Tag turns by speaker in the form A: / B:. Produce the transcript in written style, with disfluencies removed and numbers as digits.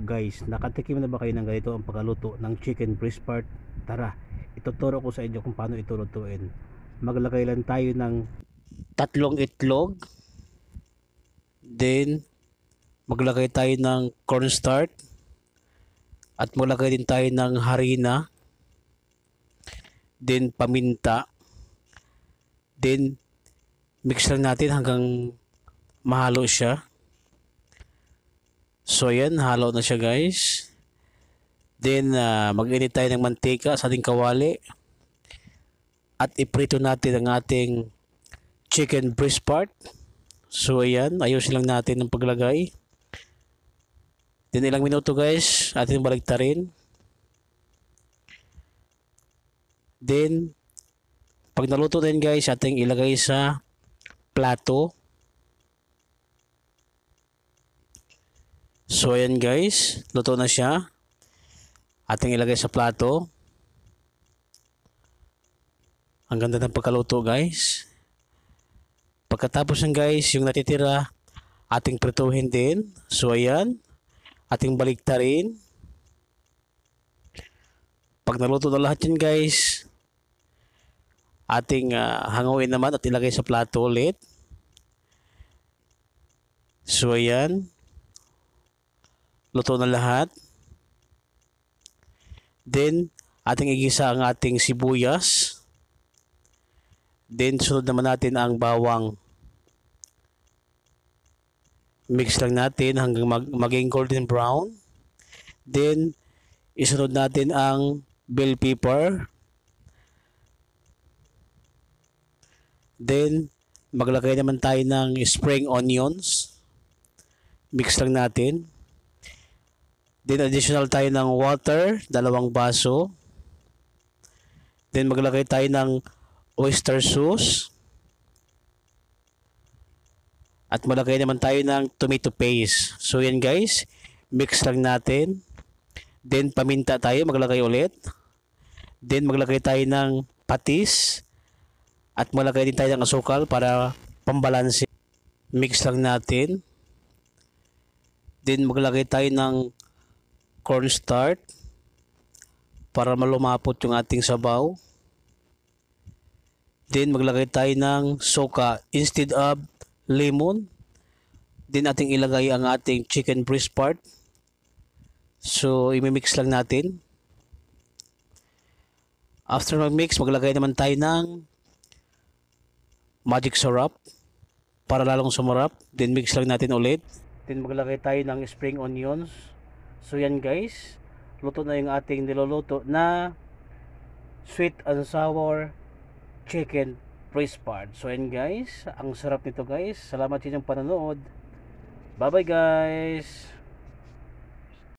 A: Guys, nakatikim na ba kayo ng ganito ang pagkaluto ng chicken breast part? Tara, ituturo ko sa inyo kung paano ito lutuin. Maglagay lang tayo ng tatlong itlog, then maglagay tayo ng cornstarch, at maglagay din tayo ng harina, then paminta, then mix lang natin hanggang mahalo siya. So yan, halo na siya guys. Then mag-init tayo ng mantika sa ating kawali at iprito natin ang ating chicken breast part. So ayan, ayusin lang natin ang paglagay. Then ilang minuto guys, ating baligtarin. Then pag naluto din guys, ating ilagay sa plato. So ayan guys, luto na siya. Ating ilagay sa plato. Ang ganda ng pagkaluto guys. Pagkatapos ng guys, yung natitira, ating prituhin din. So ayan, ating baliktarin. Pag naluto na lahat yan guys, ating hangawin naman at ilagay sa plato ulit. So ayan, luto na lahat. Then ating igisa ang ating sibuyas. Then sunod naman natin ang bawang. Mix lang natin hanggang maging golden brown. Then isunod natin ang bell pepper. Then maglagay naman tayo ng spring onions. Mix lang natin. Then additional tayo ng water, 2 baso. Then maglagay tayo ng oyster sauce. At maglagay naman tayo ng tomato paste. So yan guys, mix lang natin. Then paminta tayo, maglagay ulit. Then maglagay tayo ng patis. At maglagay din tayo ng asukal para pambalanse. Mix lang natin. Then maglagay tayo ng cornstarch para malumapot yung ating sabaw. Then maglagay tayo ng soka instead of lemon. Then ating ilagay ang ating chicken breast part. So imimix lang natin. After mag-mix, maglagay naman tayo ng magic syrup para lalong sumarap. Then mix lang natin ulit. Then maglagay tayo ng spring onions. So yan guys, luto na yung ating niluluto na sweet and sour chicken breast part. So yan guys, ang sarap nito guys. Salamat sa inyong panonood. Bye bye guys.